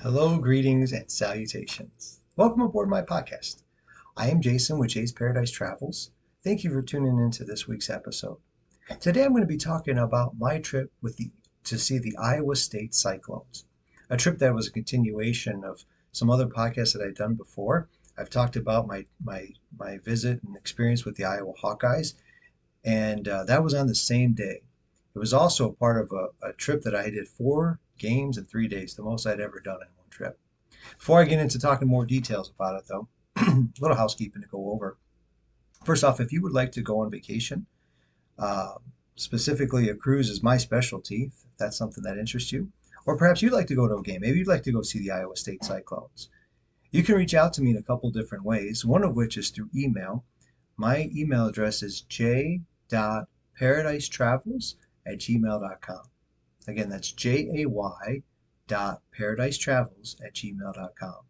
Hello, greetings, and salutations. Welcome aboard my podcast. I am Jason with Jay's Paradise Travels. Thank you for tuning in to this week's episode. Today I'm going to be talking about my trip to see the Iowa State Cyclones, a trip that was a continuation of some other podcasts that I'd done before. I've talked about my visit and experience with the Iowa Hawkeyes, and that was on the same day. It was also a part of a trip that I did 4 games in 3 days, the most I'd ever done in one trip. Before I get into talking more details about it, though, a little housekeeping to go over. First off, if you would like to go on vacation, uh, specifically a cruise is my specialty, if that's something that interests you, or perhaps you'd like to go to a game. Maybe you'd like to go see the Iowa State Cyclones. You can reach out to me in a couple different ways, one of which is through email. My email address is j.paradise.travels@gmail.com. Again, that's jay.paradise.travels@gmail.com.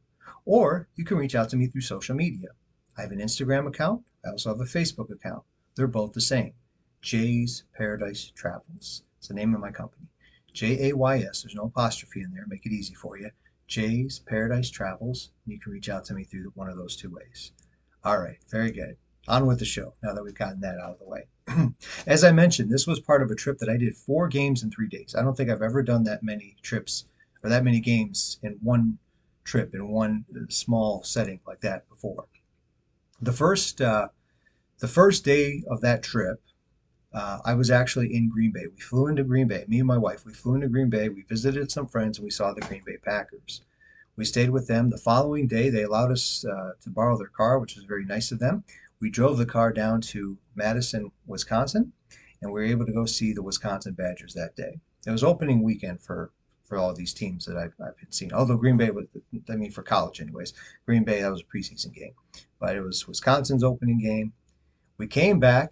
Or you can reach out to me through social media. I have an Instagram account. I also have a Facebook account. They're both the same. Jay's Paradise Travels. It's the name of my company. Jays. There's no apostrophe in there. Make it easy for you. Jay's Paradise Travels. You can reach out to me through one of those two ways. All right. Very good. On with the show now that we've gotten that out of the way. As I mentioned, this was part of a trip that I did 4 games in 3 days. I don't think I've ever done that many trips or that many games in one trip in one small setting like that before. The first the first day of that trip, I was actually in Green Bay. We flew into Green Bay. Me and my wife. We flew into Green Bay. We visited some friends and we saw the Green Bay Packers. We stayed with them. The following day, they allowed us to borrow their car, which was very nice of them. We drove the car down to Madison, Wisconsin, and we were able to go see the Wisconsin Badgers that day. It was opening weekend for all these teams that I've been seeing. Although Green Bay was, I mean, for college anyways. Green Bay, that was a preseason game, but it was Wisconsin's opening game. We came back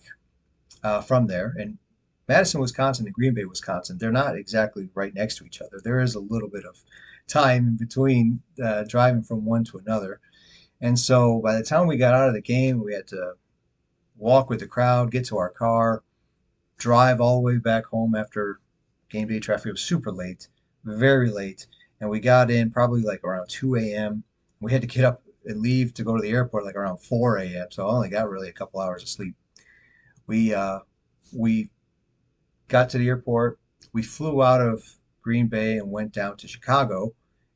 from there, and Madison, Wisconsin, and Green Bay, Wisconsin, they're not exactly right next to each other. There is a little bit of time in between driving from one to another. And so by the time we got out of the game, we had to walk with the crowd, get to our car, drive all the way back home after game day traffic. It was super late, very late. And we got in probably like around 2 a.m. We had to get up and leave to go to the airport like around 4 a.m. So I only got really a couple hours of sleep. We we got to the airport. We flew out of Green Bay and went down to Chicago,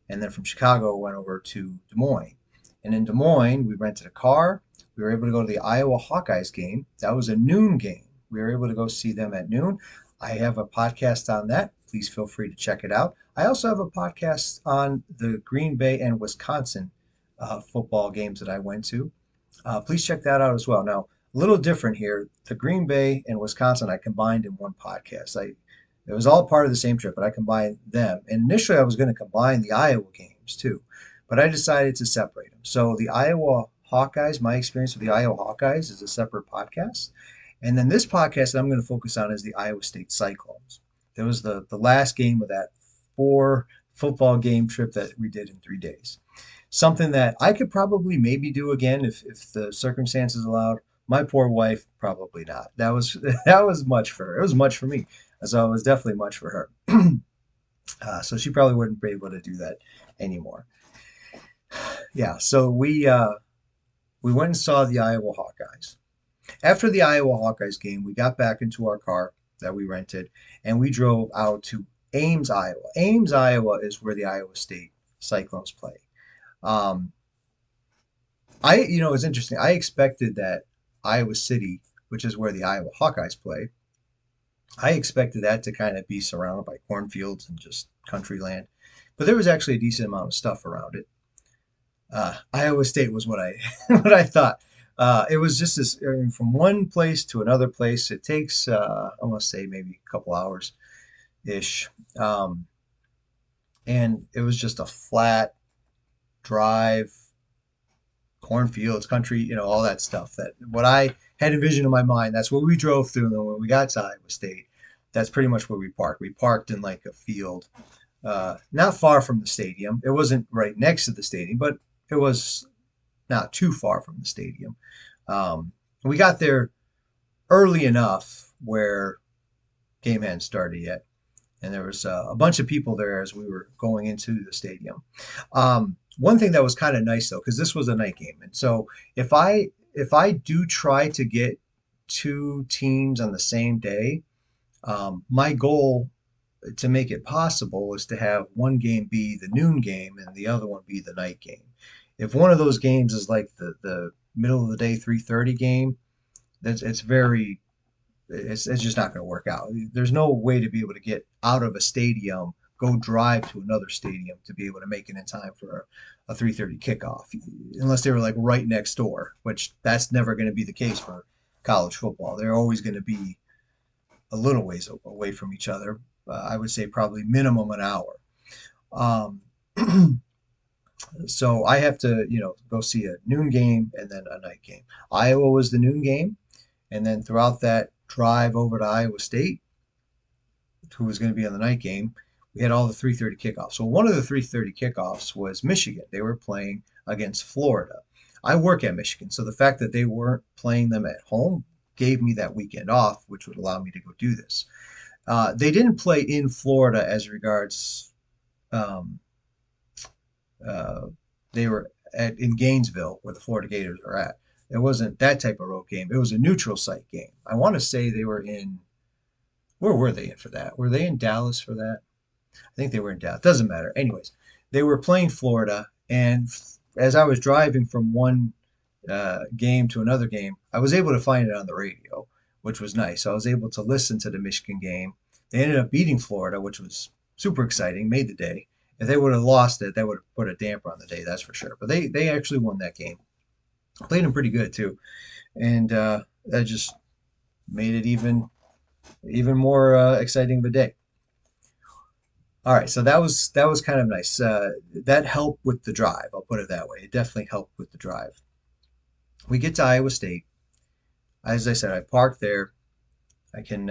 and then from Chicago went over to Des Moines. And in Des Moines, we rented a car. We were able to go to the Iowa Hawkeyes game. That was a noon game. We were able to go see them at noon. I have a podcast on that. Please feel free to check it out. I also have a podcast on the Green Bay and Wisconsin football games that I went to. Please check that out as well. Now, a little different here. The Green Bay and Wisconsin I combined in one podcast. It was all part of the same trip, but I combined them. And initially, I was going to combine the Iowa games too, but I decided to separate them. So the Iowa Hawkeyes, my experience with the Iowa Hawkeyes, is a separate podcast. And then this podcast that I'm going to focus on is the Iowa State Cyclones. That was the last game of that 4 football game trip that we did in 3 days. Something that I could probably maybe do again if the circumstances allowed. My poor wife, probably not. That was that was much for her. It was much for me, so it was definitely much for her. So she probably wouldn't be able to do that anymore. Yeah. So we went and saw the Iowa Hawkeyes. After the Iowa Hawkeyes game, we got back into our car that we rented and we drove out to Ames, Iowa. Ames, Iowa is where the Iowa State Cyclones play. Um, it's interesting. I expected that Iowa City, which is where the Iowa Hawkeyes play, I expected that to kind of be surrounded by cornfields and just country land. But there was actually a decent amount of stuff around it. Iowa State was what I what I thought. It was just this from one place to another place. It takes I want to say maybe a couple hours ish, and it was just a flat drive, cornfields, country, all that stuff. That what I had envisioned in my mind. That's what we drove through. And then when we got to Iowa State, that's pretty much where we parked. We parked in like a field, not far from the stadium. It wasn't right next to the stadium, but it was not too far from the stadium. We got there early enough where game hadn't started yet. and there was a bunch of people there as we were going into the stadium. One thing that was kind of nice though, because this was a night game, and so if I do try to get two teams on the same day, my goal to make it possible is to have one game be the noon game and the other one be the night game. If one of those games is like the middle of the day 3:30 game, that's it's just not going to work out. There's no way to be able to get out of a stadium, go drive to another stadium to be able to make it in time for a 3:30 kickoff, unless they were like right next door, which that's never going to be the case for college football. They're always going to be a little ways away from each other. I would say probably minimum an hour. Um, so I have to, go see a noon game and then a night game. Iowa was the noon game, and then throughout that drive over to Iowa State, who was going to be on the night game, we had all the 3:30 kickoffs. So one of the 3:30 kickoffs was Michigan. They were playing against Florida. I work at Michigan, so the fact that they weren't playing them at home gave me that weekend off, which would allow me to go do this. They didn't play in Florida as regards um, uh, they were in Gainesville, where the Florida Gators are at. It wasn't that type of road game. It was a neutral site game. I want to say they were in. Where were they in for that? Were they in Dallas for that? I think they were in Dallas. Doesn't matter. Anyways, they were playing Florida, and as I was driving from one game to another game, I was able to find it on the radio, which was nice. So I was able to listen to the Michigan game. They ended up beating Florida, which was super exciting, made the day. If they would have lost it, that would have put a damper on the day, that's for sure. But they actually won that game. Played them pretty good too, and that just made it even more exciting of a day. All right, so that was kind of nice. That helped with the drive. I'll put it that way. It definitely helped with the drive. We get to Iowa State. As I said, I parked there. I can.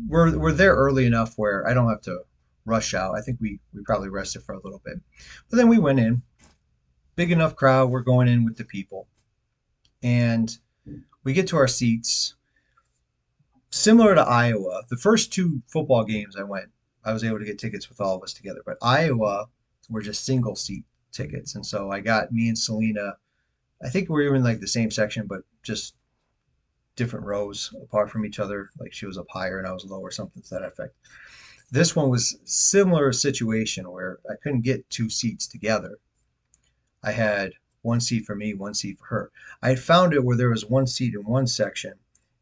We're there early enough where I don't have to rush out. I think we probably rested for a little bit, but then we went in. Big enough crowd. We're going in with the people, and we get to our seats. Similar to Iowa, the first two football games I was able to get tickets with all of us together. But Iowa were just single seat tickets, and so I got me and Selena. I think we were in like the same section, but just different rows apart from each other. Like she was up higher and I was lower, something to that effect. This one was similar situation where I couldn't get two seats together. I had one seat for me, one seat for her. I had found it where there was one seat in one section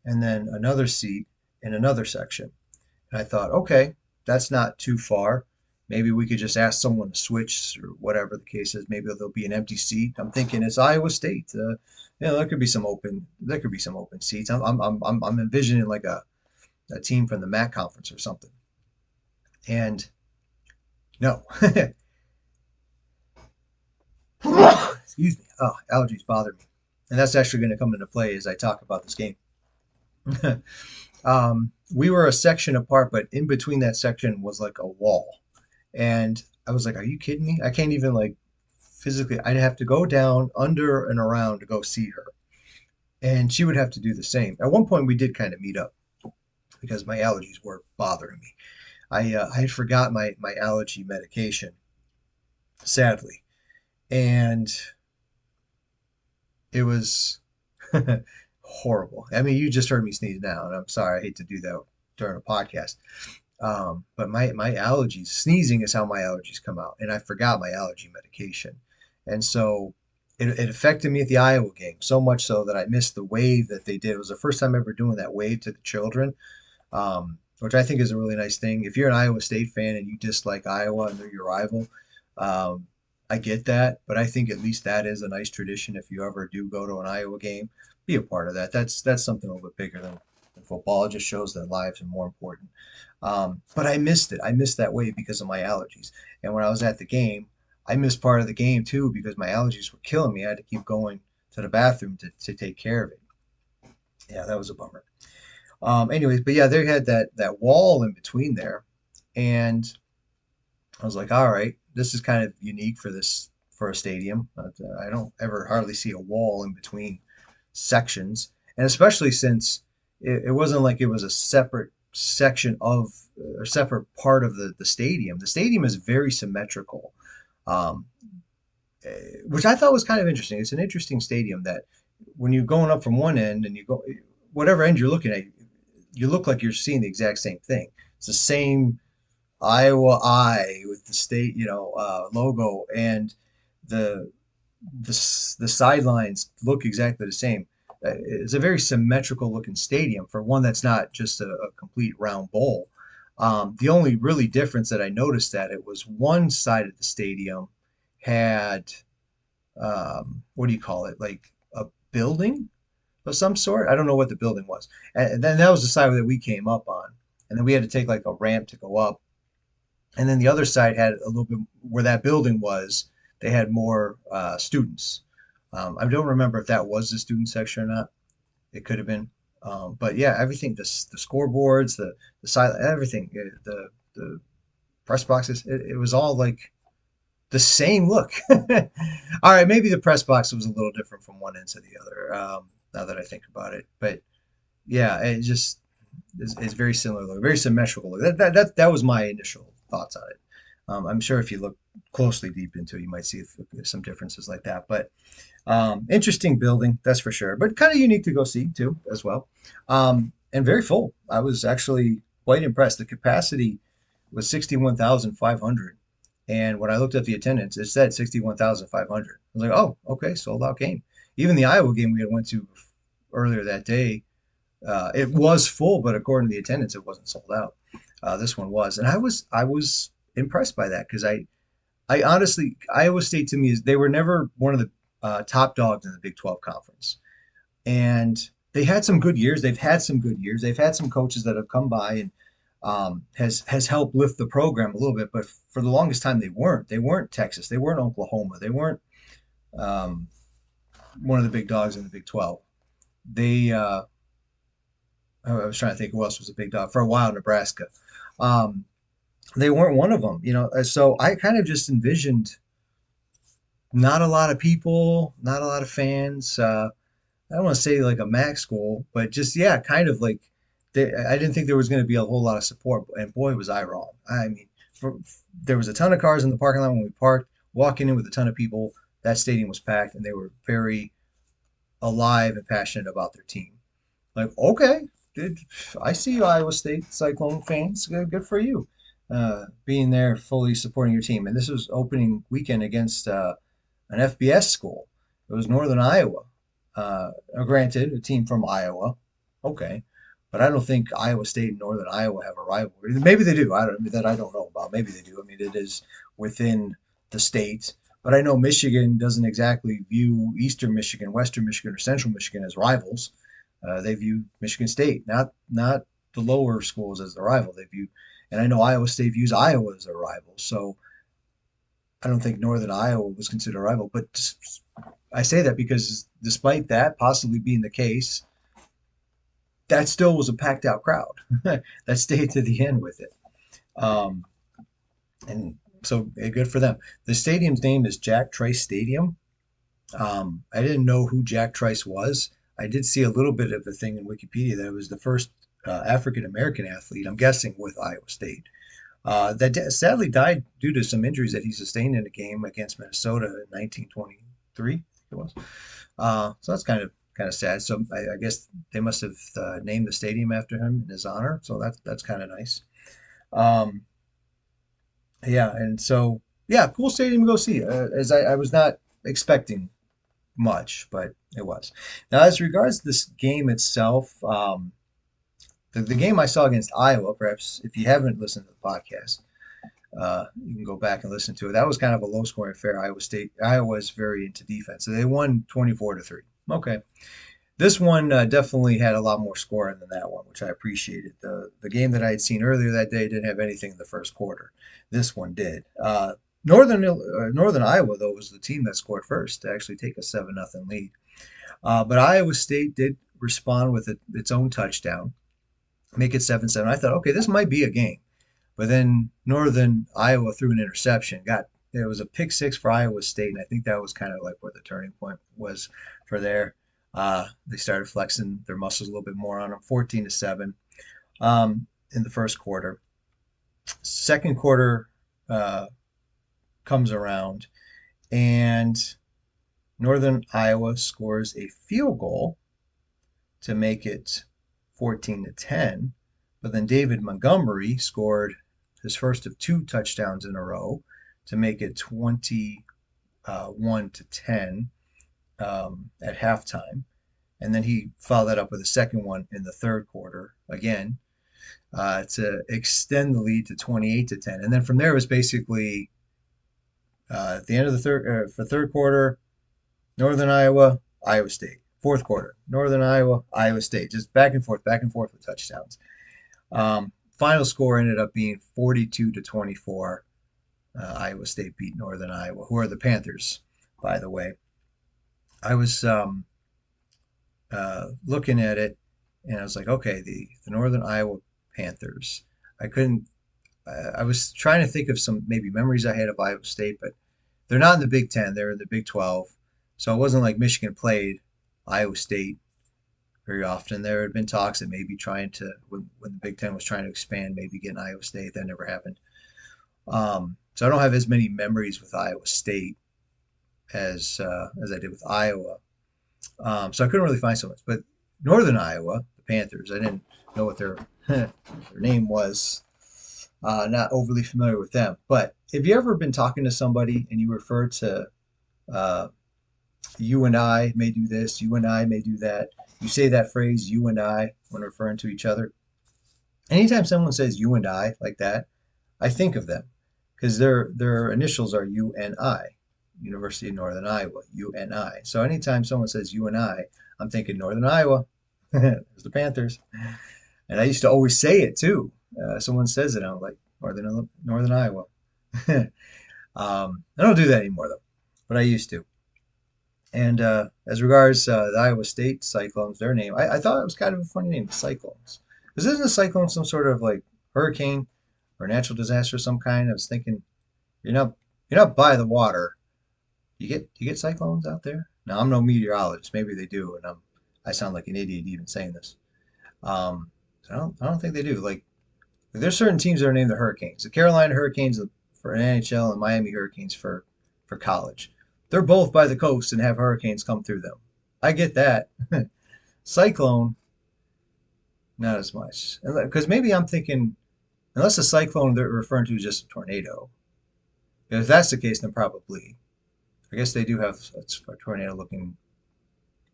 and then another seat in another section. And I thought, okay, that's not too far. Maybe we could just ask someone to switch or whatever the case is. Maybe there'll be an empty seat. I'm thinking it's Iowa State. There could be some open seats. I'm envisioning like a team from the MAC conference or something. And no, excuse me. Oh, allergies bother me, and that's actually going to come into play as I talk about this game. We were a section apart, but in between that section was like a wall. And I was like, are you kidding me? I can't even like physically, I'd have to go down under and around to go see her. And she would have to do the same. At one point, we did kind of meet up because my allergies were bothering me. I had forgot my allergy medication, sadly. And it was horrible. I mean, you just heard me sneeze now, and I'm sorry. I hate to do that during a podcast. But my allergies, sneezing is how my allergies come out, and I forgot my allergy medication, and so it affected me at the Iowa game so much so that I missed the wave that they did. It was the first time ever doing that wave to the children, which I think is a really nice thing. If you're an Iowa State fan and you dislike Iowa and they're your rival, um, I get that, but I think at least that is a nice tradition. If you ever do go to an Iowa game, be a part of that. That's something a little bit bigger than football. It just shows that lives are more important. But I missed it. I missed that wave because of my allergies. And when I was at the game, I missed part of the game too because my allergies were killing me. I had to keep going to the bathroom to take care of it. Yeah, that was a bummer. Anyways, but yeah, they had that wall in between there, and I was like, all right, this is kind of unique for a stadium. I don't ever hardly see a wall in between sections, and especially since it wasn't like it was a separate section of a separate part of the stadium. The stadium is very symmetrical, um, which I thought was kind of interesting. It's an interesting stadium that when you're going up from one end and you go whatever end you're looking at, you look like you're seeing the exact same thing. It's the same Iowa I with the state, logo, and the the sidelines look exactly the same. It's a very symmetrical looking stadium for one that's not just a complete round bowl. The only really difference that I noticed that it was one side of the stadium had what do you call it, like a building of some sort. I don't know what the building was, and then that was the side that we came up on, and then we had to take like a ramp to go up, and then the other side had a little bit where that building was. They had more students. I don't remember if that was the student section or not. It could have been, but yeah, everything the scoreboards, the silent everything, the press boxes. It was all like the same look. All right, maybe the press box was a little different from one end to the other. Now that I think about it, but yeah, it just is very similar look, very symmetrical look. That was my initial thoughts on it. I'm sure if you look closely deep into it, you might see some differences like that. But interesting building, that's for sure. But kind of unique to go see too, as well. And very full. I was actually quite impressed. The capacity was 61,500, and when I looked at the attendance, it said 61,500. I was like, oh, okay, sold out game. Even the Iowa game we had went to earlier that day, it was full, but according to the attendance, it wasn't sold out. This one was, and I was impressed by that because I honestly Iowa State to me is they were never one of the top dogs in the Big 12 conference, and they had some good years. They've had some good years. They've had some coaches that have come by and has helped lift the program a little bit. But for the longest time, they weren't. They weren't Texas. They weren't Oklahoma. They weren't um, one of the big dogs in the Big 12. They I was trying to think who else was a big dog for a while. Nebraska. Um, they weren't one of them, So I kind of just envisioned not a lot of people, not a lot of fans. I don't want to say like a MAC school, but just yeah, kind of like I didn't think there was going to be a whole lot of support, and boy was I wrong. I mean, there was a ton of cars in the parking lot when we parked. Walking in with a ton of people, that stadium was packed, and they were very alive and passionate about their team. Like, okay, good. I see you, Iowa State Cyclone fans. Good for you, being there, fully supporting your team. And this was opening weekend against an FBS school. It was Northern Iowa. Granted, a team from Iowa. Okay, but I don't think Iowa State and Northern Iowa have a rivalry. Maybe they do. I don't know about. Maybe they do. I mean, it is within the state. But I know Michigan doesn't exactly view Eastern Michigan, Western Michigan, or Central Michigan as rivals. They view Michigan State, not the lower schools, as the rival. They view, and I know Iowa State views Iowa as a rival. So I don't think Northern Iowa was considered a rival. But I say that because despite that possibly being the case, that still was a packed out crowd that stayed to the end with it. Um, and so good for them. The stadium's name is Jack Trice Stadium. I didn't know who Jack Trice was. I did see a little bit of the thing in Wikipedia that it was the first African American athlete, I'm guessing, with Iowa State. That sadly died due to some injuries that he sustained in a game against Minnesota in 1923, it was. So that's kind of sad. So I guess they must have named the stadium after him in his honor. So that's kind of nice. Um, yeah, and so yeah, cool stadium to go see. As I was not expecting much, but it was. Now, as regards to this game itself, the game I saw against Iowa, perhaps if you haven't listened to the podcast, you can go back and listen to it. That was kind of a low scoring affair. Iowa is very into defense, so they won 24-3. Okay, this one definitely had a lot more scoring than that one, which I appreciated. The game that I had seen earlier that day didn't have anything in the first quarter. This one did. Northern Iowa though was the team that scored first to actually take a 7-0 lead. But Iowa State did respond with its own touchdown, make it 7-7. I thought, okay, this might be a game. But then Northern Iowa threw an interception. It was a pick six for Iowa State, and I think that was kind of like where the turning point was for there. They started flexing their muscles a little bit more on them, 14-7. in the first quarter. Second quarter uh, comes around, and Northern Iowa scores a field goal to make it 14-10. But then David Montgomery scored his first of two touchdowns in a row to make it 21-10 at halftime. And then he followed that up with a second one in the third quarter again to extend the lead to 28-10. And then from there it was basically at the end of the third quarter, Northern Iowa, Iowa State. Fourth quarter, Northern Iowa, Iowa State. Just back and forth with touchdowns. Final score ended up being 42-24. Iowa State beat Northern Iowa, who are the Panthers, by the way. I was looking at it, and I was like, okay, the Northern Iowa Panthers. I couldn't. I was trying to think of some maybe memories I had of Iowa State, but they're not in the Big Ten. They're in the Big 12. So it wasn't like Michigan played Iowa State very often. There had been talks that maybe trying to, when the Big Ten was trying to expand, maybe getting Iowa State. That never happened. So I don't have as many memories with Iowa State as I did with Iowa. So I couldn't really find so much. But Northern Iowa, the Panthers, I didn't know what their their name was. Not overly familiar with them. But have you ever been talking to somebody and you refer to uh, you and I may do this, you and I may do that. You say that phrase, you and I, when referring to each other. Anytime someone says you and I like that, I think of them because their initials are UNI, University of Northern Iowa, UNI. So anytime someone says you and I, I'm thinking Northern Iowa. There's the Panthers. And I used to always say it too. Someone says it, I'm like Northern Iowa. I don't do that anymore though, but I used to. And as regards the Iowa State Cyclones, their name, I thought it was kind of a funny name, Cyclones. Because isn't a cyclone some sort of like hurricane or natural disaster of some kind? I was thinking, you're not you're not by the water. You get cyclones out there? Now I'm no meteorologist. Maybe they do, and I sound like an idiot even saying this. I don't think they do. Like there's certain teams that are named the Hurricanes. The Carolina Hurricanes for NHL and Miami Hurricanes for college. They're both by the coast and have hurricanes come through them. I get that. Cyclone, not as much. Because maybe I'm thinking, unless a cyclone they're referring to is just a tornado. If that's the case, then probably. I guess they do have a tornado looking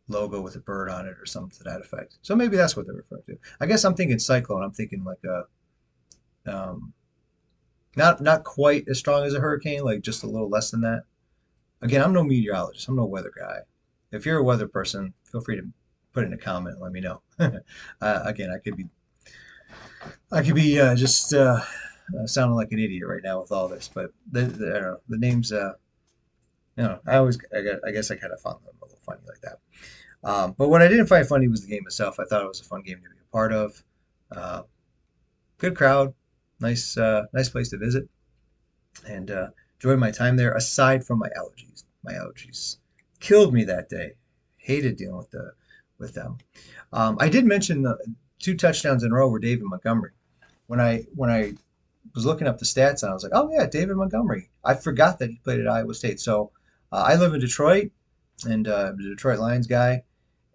logo with a bird on it or something to that effect. So maybe that's what they're referring to. I guess I'm thinking cyclone. I'm thinking like a um, not quite as strong as a hurricane, like just a little less than that. Again, I'm no meteorologist. I'm no weather guy. If you're a weather person, feel free to put in a comment and let me know. Again, I could be just sounding like an idiot right now with all this, but I don't know, the names. I guess I kind of found them a little funny like that. But what I didn't find funny was the game itself. I thought it was a fun game to be a part of. Uh, Good crowd, nice place to visit, and enjoyed my time there. Aside from my allergies killed me that day. Hated dealing with them. I did mention the two touchdowns in a row were David Montgomery. When I was looking up the stats, and I was like, oh yeah, David Montgomery. I forgot that he played at Iowa State. So I live in Detroit, and I'm a Detroit Lions guy.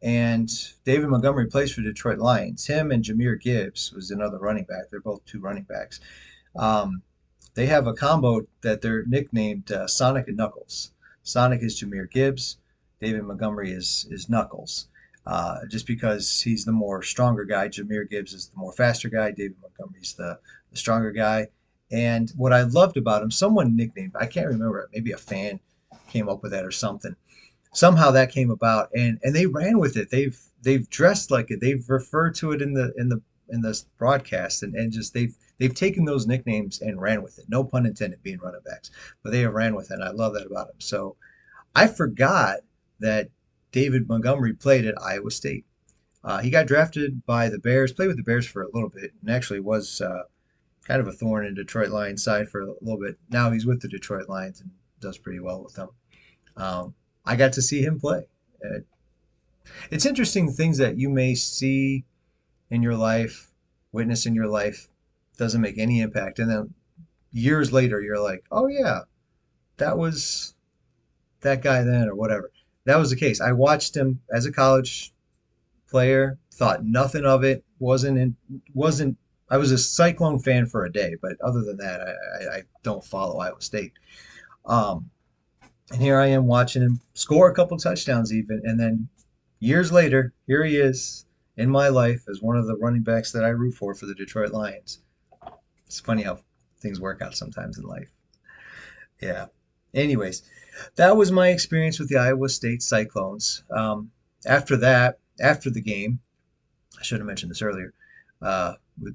And David Montgomery plays for Detroit Lions. Him and Jameer Gibbs was another running back. They're both two running backs. Um, they have a combo that they're nicknamed Sonic and Knuckles. Sonic is Jameer Gibbs. David Montgomery is Knuckles. Just because he's the more stronger guy. Jameer Gibbs is the more faster guy. David Montgomery's the stronger guy. And what I loved about him, someone nicknamed, I can't remember it, maybe a fan came up with that or something. Somehow that came about, and they ran with it. They've dressed like it. They've referred to it in the broadcast, and just they've taken those nicknames and ran with it. No pun intended, being running backs, but they have ran with it. And I love that about them. So I forgot that David Montgomery played at Iowa State. He got drafted by the Bears, played with the Bears for a little bit, and actually was kind of a thorn in Detroit Lions side for a little bit. Now he's with the Detroit Lions and does pretty well with them. Um, I got to see him play. Uh, it's interesting things that you may see in your life, witness in your life. doesn't make any impact. And then years later, you're like, oh yeah, that was that guy then, or whatever. That was the case. I watched him as a college player, thought nothing of it, wasn't. I was a Cyclone fan for a day, but other than that, I don't follow Iowa State. Um, and here I am watching him score a couple touchdowns, even, and then years later, here he is in my life as one of the running backs that I root for the Detroit Lions. It's funny how things work out sometimes in life. Yeah. Anyways, that was my experience with the Iowa State Cyclones. After that, after the game, I should have mentioned this earlier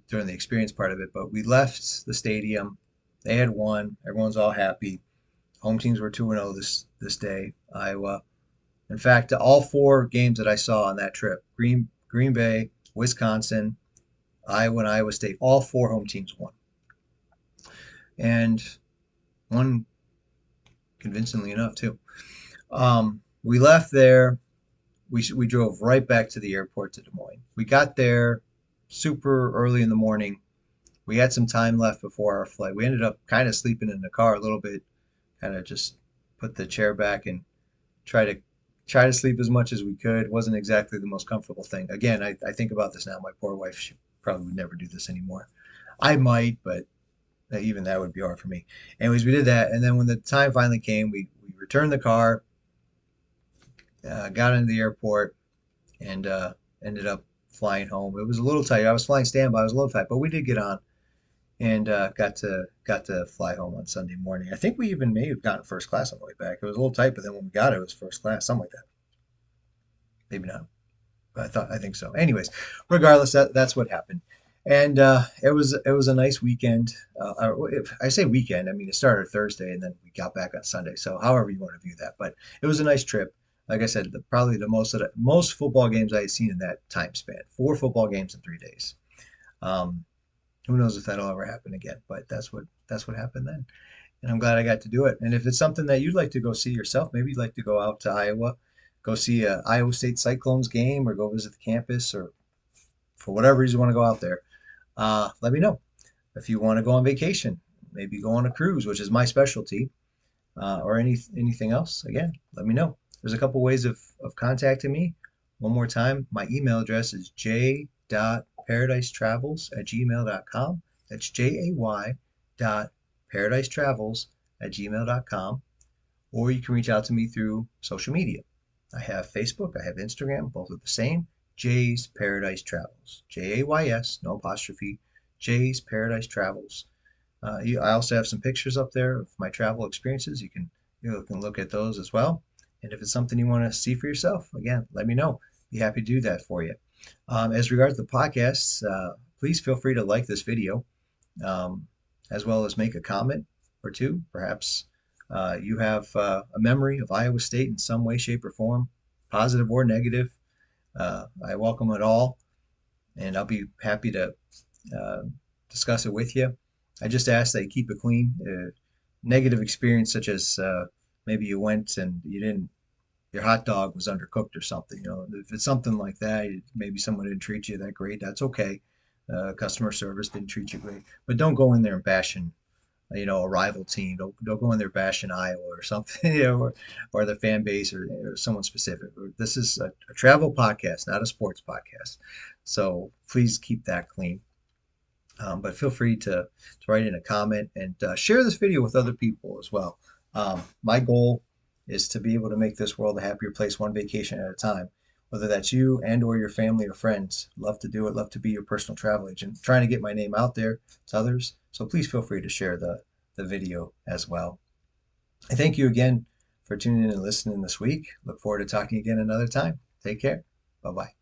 during the experience part of it, but we left the stadium. They had won. Everyone's all happy. Home teams were 2-0 this day, Iowa. In fact, all four games that I saw on that trip, Green Bay, Wisconsin, Iowa, and Iowa State, all four home teams won. And won convincingly enough, too. We left there. We drove right back to the airport to Des Moines. We got there super early in the morning. We had some time left before our flight. We ended up kind of sleeping in the car a little bit, kind of just put the chair back and try to try to sleep as much as we could. It wasn't exactly the most comfortable thing. Again, I think about this now. My poor wife, she probably would never do this anymore. I might, but even that would be hard for me. Anyways, we did that, and then when the time finally came, we returned the car, got into the airport, and ended up flying home. It was a little tight. I was flying standby. I was a little tight, but we did get on and got to fly home on Sunday morning. I think we even may have gotten first class on the way back. It was a little tight, but then when we got it, it was first class, something like that. Maybe not. I think so. Anyways, regardless, that's what happened, and it was a nice weekend. If I say weekend, I mean it started Thursday and then we got back on Sunday. So however you want to view that, but it was a nice trip. Like I said, probably the most football games I had seen in that time span. 4 football games in 3 days. Um, who knows if that'll ever happen again? But that's what happened then, and I'm glad I got to do it. And if it's something that you'd like to go see yourself, maybe you'd like to go out to Iowa, go see a Iowa State Cyclones game, or go visit the campus, or for whatever reason you want to go out there, let me know. If you want to go on vacation, maybe go on a cruise, which is my specialty, or anything else, again, let me know. There's a couple ways of contacting me. One more time, my email address is j.paradise@gmail.com. That's jay.paradise@gmail.com. Or you can reach out to me through social media. I have Facebook, I have Instagram, both are the same. Jay's Paradise Travels. Jays, no apostrophe. Jay's Paradise Travels. I also have some pictures up there of my travel experiences. You can look at those as well. And if it's something you want to see for yourself, again, let me know. Be happy to do that for you. As regards to the podcasts, please feel free to like this video, um, as well as make a comment or two. Perhaps you have a memory of Iowa State in some way, shape, or form, positive or negative. I welcome it all, and I'll be happy to uh, discuss it with you. I just ask that you keep it clean. Negative experience, such as maybe you went and you didn't, your hot dog was undercooked or something. If it's something like that, maybe someone didn't treat you that great. That's okay. Customer service didn't treat you great, but don't go in there and bashing a rival team. Don't go in there bashing Iowa or something, or the fan base, or someone specific. This is a travel podcast, not a sports podcast. So please keep that clean. But feel free to write in a comment and share this video with other people as well. My goal is to be able to make this world a happier place, one vacation at a time. Whether that's you and or your family or friends, love to do it. Love to be your personal travel agent. Trying to get my name out there to others. So please feel free to share the video as well. I thank you again for tuning in and listening this week. Look forward to talking again another time. Take care. Bye bye.